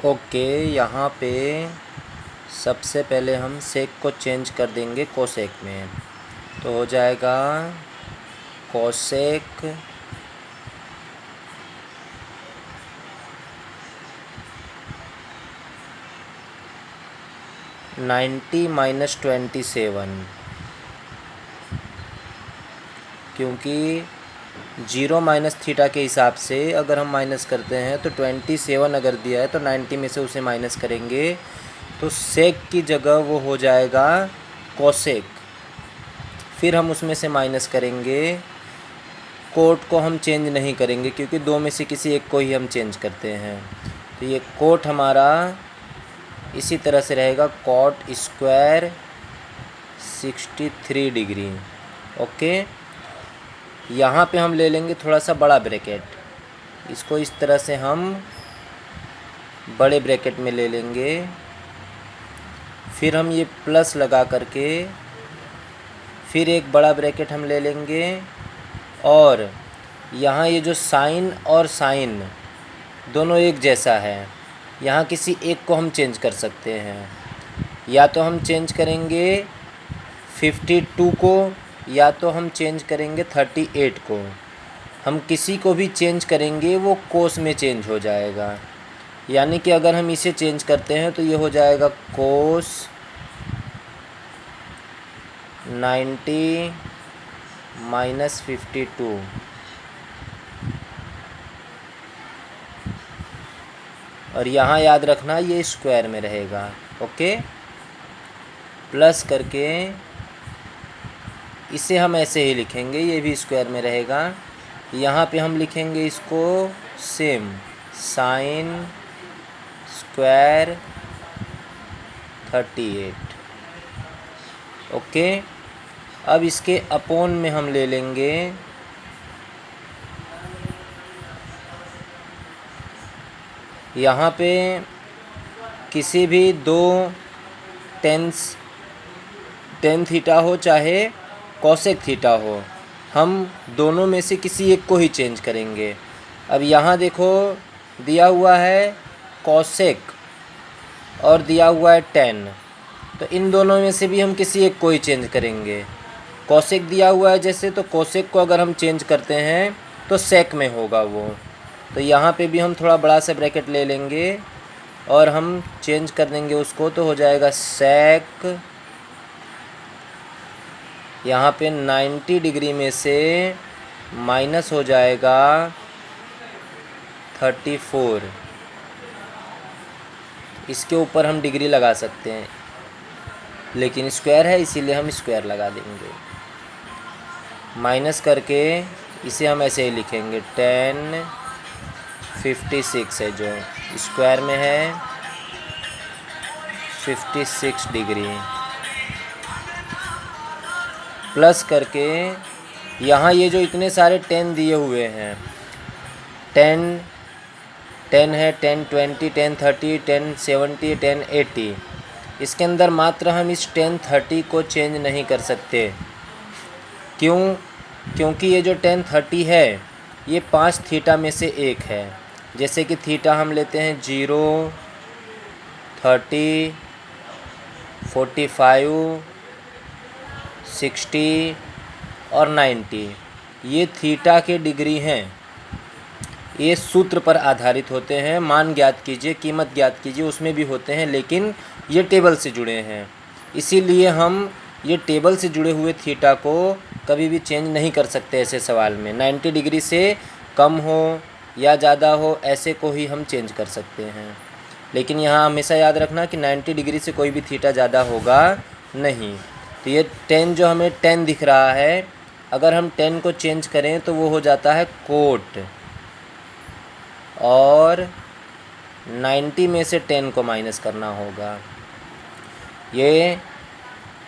Okay, यहाँ पे सबसे पहले हम सेक को चेंज कर देंगे कोसेक में, तो हो जाएगा कोसेक 90 माइनस 27, क्योंकि 0 माइनस थीटा के हिसाब से अगर हम माइनस करते हैं तो 27 अगर दिया है तो 90 में से उसे माइनस करेंगे तो सेक की जगह वो हो जाएगा कोसेक। फिर हम उसमें से माइनस करेंगे, कोट को हम चेंज नहीं करेंगे क्योंकि दो में से किसी एक को ही हम चेंज करते हैं। तो ये कोट हमारा इसी तरह से रहेगा कॉट स्क्वायर 63 डिग्री। ओके, यहाँ पे हम ले लेंगे थोड़ा सा बड़ा ब्रैकेट, इसको इस तरह से हम बड़े ब्रैकेट में ले लेंगे। फिर हम ये प्लस लगा करके फिर एक बड़ा ब्रैकेट हम ले लेंगे, और यहाँ ये जो साइन और साइन दोनों एक जैसा है, यहाँ किसी एक को हम चेंज कर सकते हैं। या तो हम चेंज करेंगे 52 को, या तो हम चेंज करेंगे 38 को। हम किसी को भी चेंज करेंगे वो कोस में चेंज हो जाएगा। यानी कि अगर हम इसे चेंज करते हैं तो ये हो जाएगा कोस 90 माइनस 52, और यहाँ याद रखना ये स्क्वायर में रहेगा। ओके, प्लस करके इसे हम ऐसे ही लिखेंगे, ये भी स्क्वायर में रहेगा। यहाँ पे हम लिखेंगे इसको सेम साइन स्क्वायर 38। ओके, अब इसके अपोन में हम ले लेंगे यहाँ पे किसी भी दो टेन थीटा हो चाहे कोसेक थीटा हो, हम दोनों में से किसी एक को ही चेंज करेंगे। अब यहाँ देखो दिया हुआ है कोसेक और दिया हुआ है टेन, तो इन दोनों में से भी हम किसी एक को ही चेंज करेंगे। कोसेक दिया हुआ है जैसे, तो कोसेक को अगर हम चेंज करते हैं तो सेक में होगा वो। तो यहाँ पे भी हम थोड़ा बड़ा सा ब्रैकेट ले लेंगे और हम चेंज कर देंगे उसको, तो हो जाएगा सेक। यहाँ पे 90 डिग्री में से माइनस हो जाएगा 34। इसके ऊपर हम डिग्री लगा सकते हैं, लेकिन स्क्वायर है इसीलिए हम स्क्वायर लगा देंगे। माइनस करके इसे हम ऐसे ही लिखेंगे 1056 है जो स्क्वायर में है 56 डिग्री। प्लस करके यहाँ ये जो इतने सारे 10 दिए हुए हैं, 10 है, 10 20, 10 30, 10 70, 10 80, इसके अंदर मात्र हम इस 10 30 को चेंज नहीं कर सकते। क्यों? क्योंकि ये जो 10 30 है ये 5 थीटा में से एक है। जैसे कि थीटा हम लेते हैं 0, 30, 45, 60 और 90, ये थीटा के डिग्री हैं। ये सूत्र पर आधारित होते हैं। मान ज्ञात कीजिए, कीमत ज्ञात कीजिए, उसमें भी होते हैं, लेकिन ये टेबल से जुड़े हैं। इसीलिए हम ये टेबल से जुड़े हुए थीटा को कभी भी चेंज नहीं कर सकते ऐसे सवाल में। 90 डिग्री से कम हो या ज़्यादा हो ऐसे को ही हम चेंज कर सकते हैं। लेकिन यहाँ हमेशा याद रखना कि 90 डिग्री से कोई भी थीटा ज़्यादा होगा नहीं। तो ये 10 जो हमें 10 दिख रहा है, अगर हम 10 को चेंज करें तो वो हो जाता है कोट, और 90 में से 10 को माइनस करना होगा। ये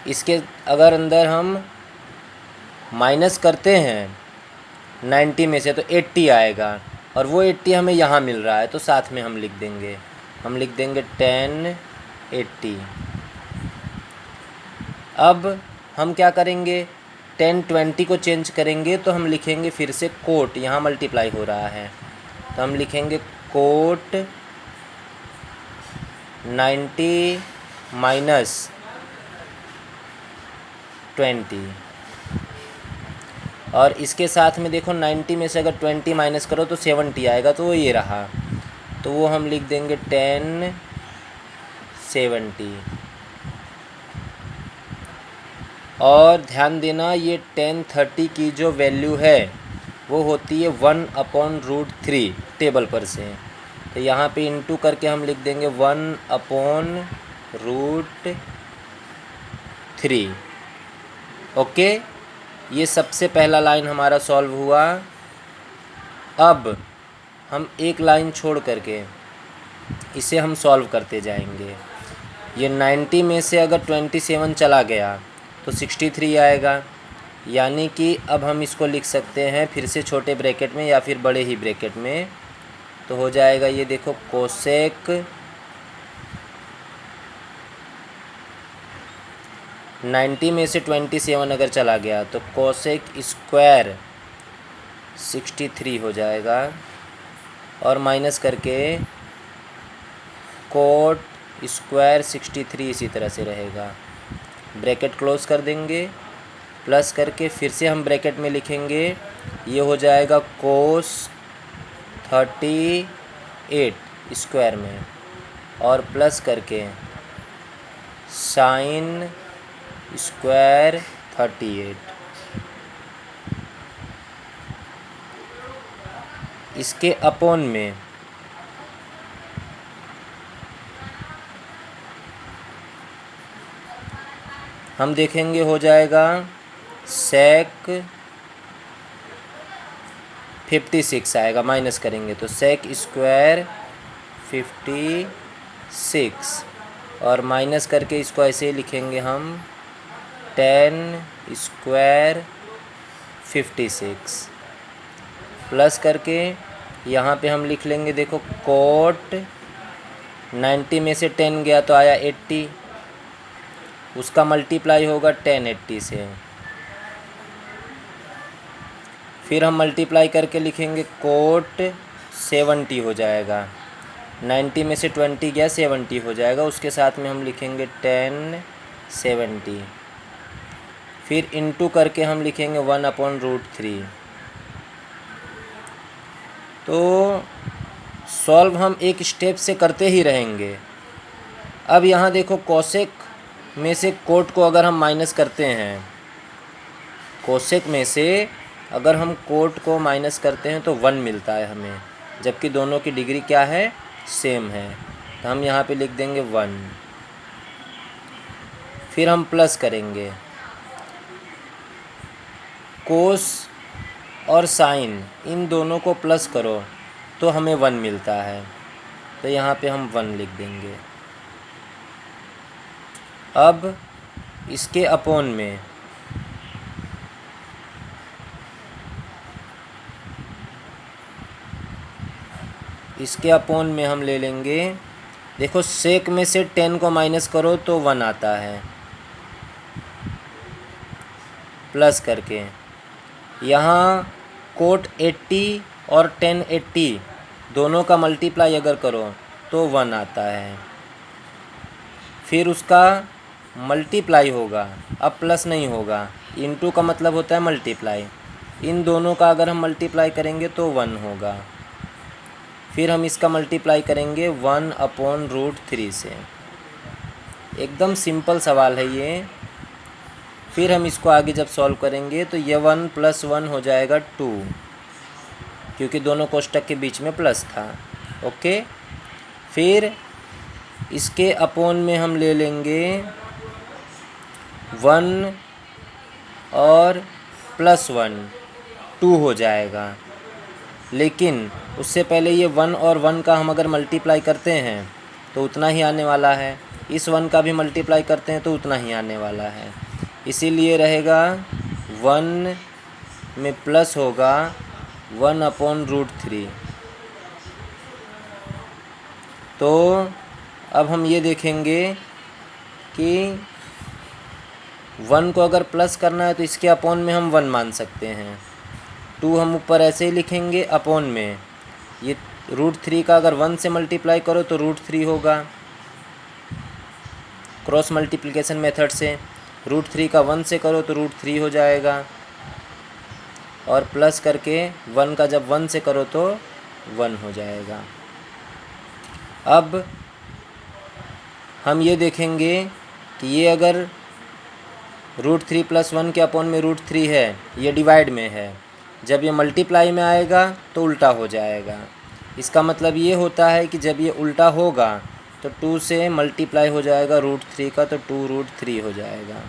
इसके अगर अंदर हम माइनस करते हैं 90 में से तो 80 आएगा, और वो 80 हमें यहाँ मिल रहा है, तो साथ में हम लिख देंगे 10 80। अब हम क्या करेंगे, 10 20 को चेंज करेंगे तो हम लिखेंगे फिर से कोट, यहाँ मल्टीप्लाई हो रहा है तो हम लिखेंगे कोट 90 माइनस 20, और इसके साथ में देखो 90 में से अगर 20 माइनस करो तो 70 आएगा, तो वो ये रहा, तो वो हम लिख देंगे 1070। और ध्यान देना ये 1030 की जो वैल्यू है वो होती है 1/√3 टेबल पर से, तो यहाँ पे इंटू करके हम लिख देंगे 1/√3। ओके, ये सबसे पहला लाइन हमारा सॉल्व हुआ। अब हम एक लाइन छोड़ करके इसे हम सॉल्व करते जाएंगे। ये 90 में से अगर 27 चला गया तो 63 आएगा, यानी कि अब हम इसको लिख सकते हैं फिर से छोटे ब्रैकेट में या फिर बड़े ही ब्रैकेट में, तो हो जाएगा ये देखो कोसेक 90 में से 27 अगर चला गया तो कोसेक स्क्वायर 63 हो जाएगा, और माइनस करके कोट स्क्वायर 63 इसी तरह से रहेगा। ब्रैकेट क्लोज कर देंगे, प्लस करके फिर से हम ब्रैकेट में लिखेंगे, ये हो जाएगा कोस 38 स्क्वायर में, और प्लस करके साइन स्क्वायर 38। इसके अपोन में हम देखेंगे हो जाएगा सेक 56 आएगा, माइनस करेंगे तो सेक स्क्वायर 56, और माइनस करके इसको ऐसे ही लिखेंगे हम 10 स्क्वायर 56, प्लस करके यहाँ पे हम लिख लेंगे देखो कोट 90 में से 10 गया तो आया 80, उसका मल्टीप्लाई होगा 1080 से, फिर हम मल्टीप्लाई करके लिखेंगे कोट 70 हो जाएगा, 90 में से 20 गया 70 हो जाएगा, उसके साथ में हम लिखेंगे 1070, फिर इंटू करके हम लिखेंगे 1/√3। तो सॉल्व हम एक स्टेप से करते ही रहेंगे। अब यहाँ देखो कोसेक में से कोट को अगर हम माइनस करते हैं, कोसेक में से अगर हम कोट को माइनस करते हैं तो 1 मिलता है हमें, जबकि दोनों की डिग्री क्या है, सेम है, तो हम यहाँ पे लिख देंगे 1। फिर हम प्लस करेंगे, कोस और साइन इन दोनों को प्लस करो तो हमें 1 मिलता है, तो यहाँ पे हम 1 लिख देंगे। अब इसके अपोन में हम ले लेंगे, देखो सेक में से 10 को माइनस करो तो 1 आता है, प्लस करके यहाँ कोट 80 और 1080 दोनों का मल्टीप्लाई अगर करो तो 1 आता है, फिर उसका मल्टीप्लाई होगा, अब प्लस नहीं होगा, इनटू का मतलब होता है मल्टीप्लाई, इन दोनों का अगर हम मल्टीप्लाई करेंगे तो 1 होगा, फिर हम इसका मल्टीप्लाई करेंगे 1/√3 से। एकदम सिंपल सवाल है ये। फिर हम इसको आगे जब सॉल्व करेंगे तो ये 1 + 1 हो जाएगा 2, क्योंकि दोनों कोष्टक के बीच में प्लस था। ओके, फिर इसके अपोन में हम ले लेंगे 1 और +1 2 हो जाएगा, लेकिन उससे पहले ये 1 और 1 का हम अगर मल्टीप्लाई करते हैं तो उतना ही आने वाला है, इस 1 का भी मल्टीप्लाई करते हैं तो उतना ही आने वाला है, इसीलिए रहेगा 1 में प्लस होगा 1/√3। तो अब हम ये देखेंगे कि 1 को अगर प्लस करना है तो इसके अपोन में हम 1 मान सकते हैं, 2 हम ऊपर ऐसे ही लिखेंगे, अपोन में ये √3 का अगर 1 से मल्टीप्लाई करो तो √3 होगा, क्रॉस मल्टीप्लिकेशन मेथड से। √3 का 1 से करो तो √3 हो जाएगा, और प्लस करके 1 का जब 1 से करो तो 1 हो जाएगा। अब हम ये देखेंगे कि ये अगर √3 + 1 के अपॉन में √3 है, ये डिवाइड में है, जब ये मल्टीप्लाई में आएगा तो उल्टा हो जाएगा। इसका मतलब ये होता है कि जब ये उल्टा होगा तो 2 से मल्टीप्लाई हो जाएगा √3 का, तो 2√3 हो जाएगा,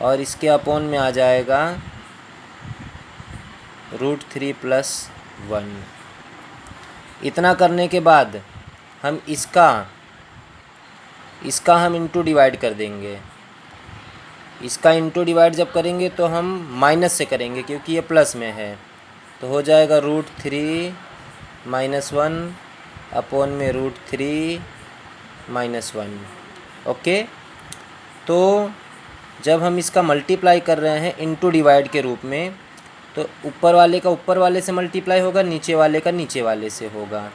और इसके अपॉन में आ जाएगा √3 + 1। इतना करने के बाद हम इसका हम इंटू डिवाइड कर देंगे। इसका इंटू डिवाइड जब करेंगे तो हम माइनस से करेंगे क्योंकि ये प्लस में है, तो हो जाएगा √3 - 1 अपॉन में √3 - 1। ओके, तो जब हम इसका मल्टीप्लाई कर रहे हैं इंटू डिवाइड के रूप में, तो ऊपर वाले का ऊपर वाले से मल्टीप्लाई होगा, नीचे वाले का नीचे वाले से होगा।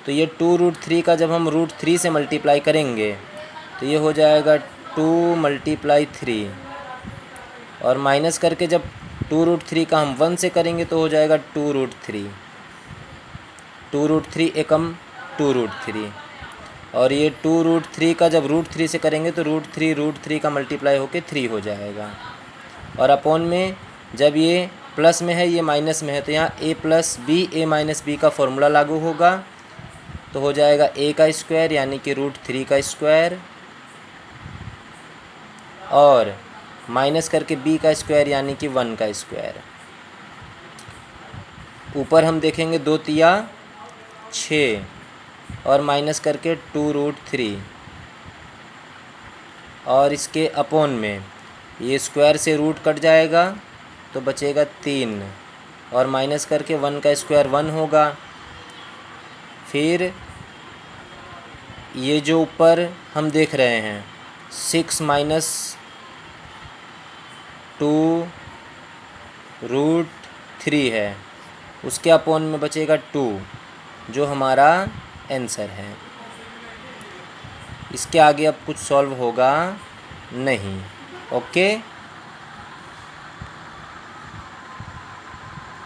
तो ये 2√3 का जब हम √3 से मल्टीप्लाई करेंगे तो ये हो जाएगा 2 × 3, और माइनस करके जब 2√3 का हम 1 से करेंगे तो हो जाएगा 2√3। 2√3 एकम 2√3, और ये 2√3 का जब √3 से करेंगे तो √3 का मल्टीप्लाई होके 3 हो जाएगा, और अपॉन में जब ये प्लस में है ये माइनस में है तो यहाँ a + b a - b का फॉर्मूला लागू होगा, तो हो जाएगा a का स्क्वायर यानी कि √3 का स्क्वायर, और माइनस करके b का स्क्वायर यानी कि 1 का स्क्वायर। ऊपर हम देखेंगे 2 तिया 6, और माइनस करके 2√3, और इसके अपॉन में ये स्क्वायर से रूट कट जाएगा तो बचेगा 3, और माइनस करके 1 का स्क्वायर 1 होगा। फिर ये जो ऊपर हम देख रहे हैं 6 - 2√3 है, उसके अपॉन में बचेगा 2, जो हमारा आंसर है। इसके आगे अब कुछ सॉल्व होगा नहीं। ओके।